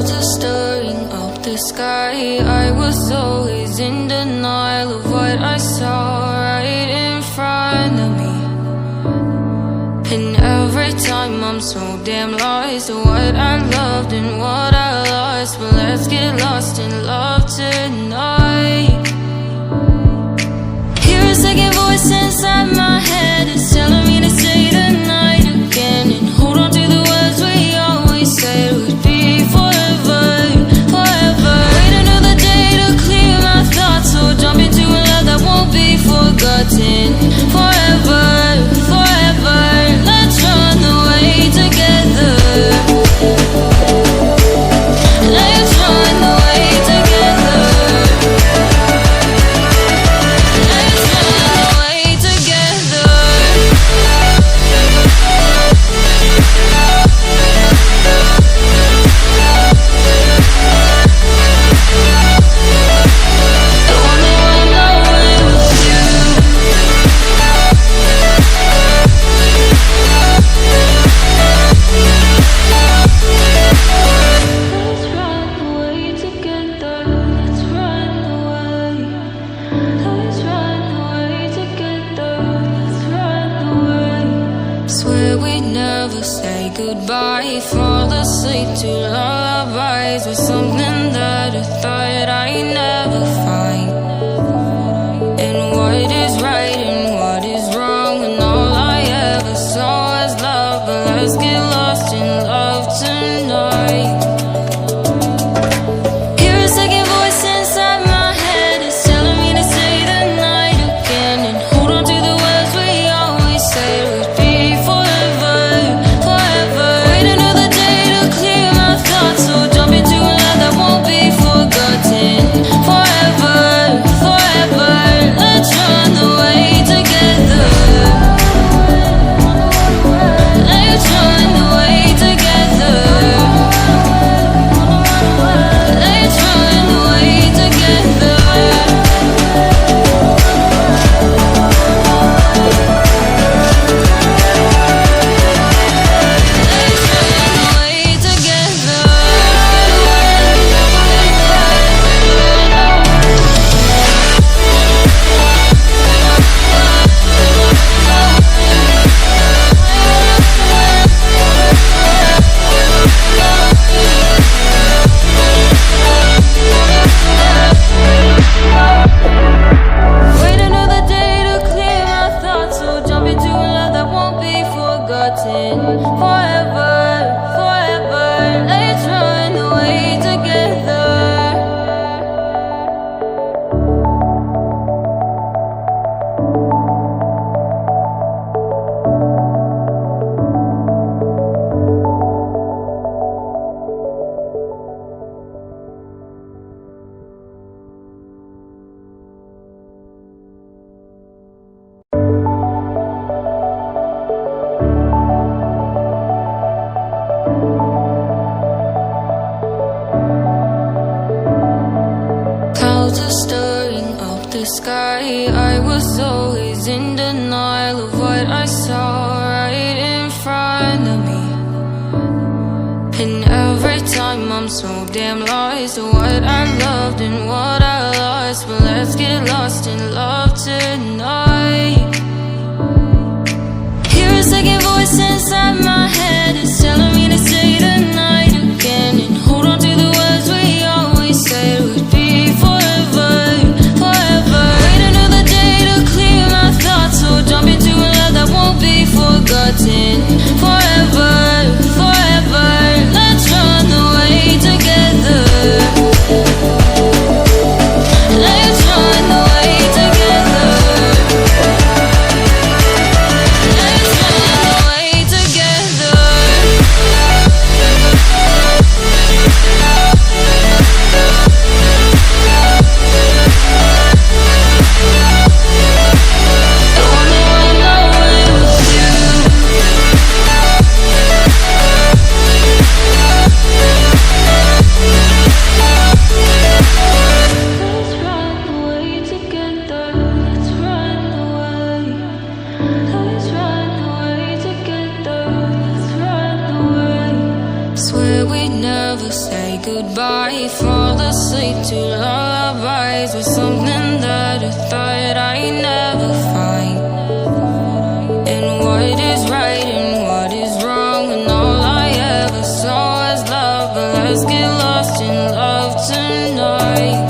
Clouds are stirring up the sky. I was always in denial of what I saw right in front of me. And every time I'm so damn lost to what I loved and what I lost. But let's get lost in love tonight. Hear a second voice inside my head. It's telling me to say tonight again. And hold on to the words we always said would be forever, forever. Wait another day to clear my thoughts. So jump into a love that won't be forgotten. Forever, forever. Let's run away together. Let's run away together. Let's run away together. I wanna run away with you. Let's run away together. Let's run away. Let's run away together. Let's run away. Swear we'd never say goodbye. Fall asleep to lullabies with something that I thought I'd never find. And what is right and what is wrong, and all I ever saw was love. But let's get lost in love tonight. Hear a second voice inside my head. It's telling me to say the night again. And hold on to the words we always said would be forever, forever. Wait another day to clear my thoughts. So jump into a love that won't be forgotten. Forever, forever. Let's run away together. Let's run away together. Let's run away together. Let's run away together. Wait another day to clear my thoughts. So jump into a love that won't be forgotten. Forever, forever. Let's run away together. Clouds are stirring up the sky. I was always in denial of what I saw right in front of me. And every time I'm so damn lost to what I loved and what I lost. But let's get lost in love tonight. Hear a second voice inside my head. It's telling me to say tonight again. And hold on to the words we always said would be forever, forever. Wait another day to clear my thoughts. So jump into a love that won't be forgotten. Forever, forever. Let's run away together. Let's run away together. Let's run away together. goodbye, fall asleep to lullabies with something that I thought I'd never find. And what is right and what is wrong, and all I ever saw was love. But let's get lost in love tonight.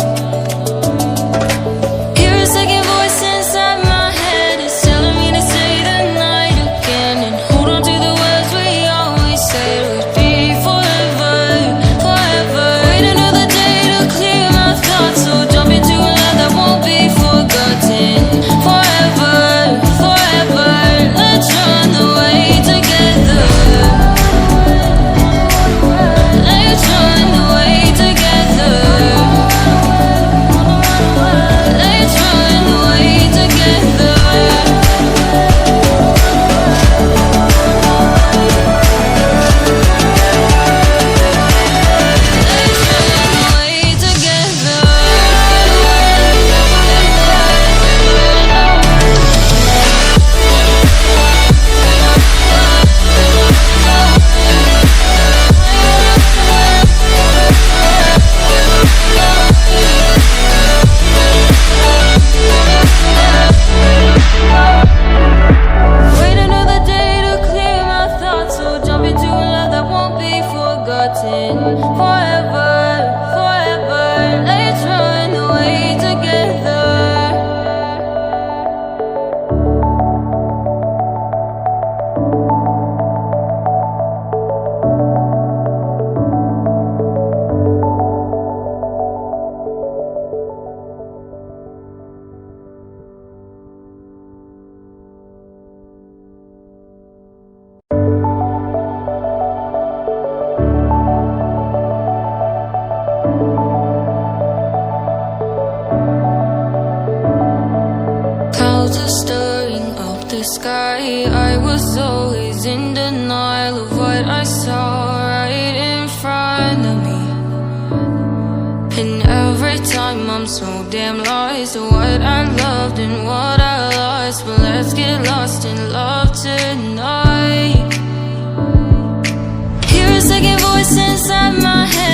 Hear a second voice inside my head, it's telling me to say the night again, and hold on to the words we always said would be forever, forever. Wait another day to clear my thoughts, so jump into a love that won't be forgotten. Forever, forever, let's run away together. Let's run away together. Let's run away together. Let's run away together. Wait another day to clear my thoughts, so jump into a love that won't be forgotten. Forever, forever, let's run away together. Clouds are stirring up the sky. I was always in denial of what I saw right in front of me. And every time I'm so damn lost to what I loved and what I lost. But let's get lost in love tonight. Hear a second voice inside my head,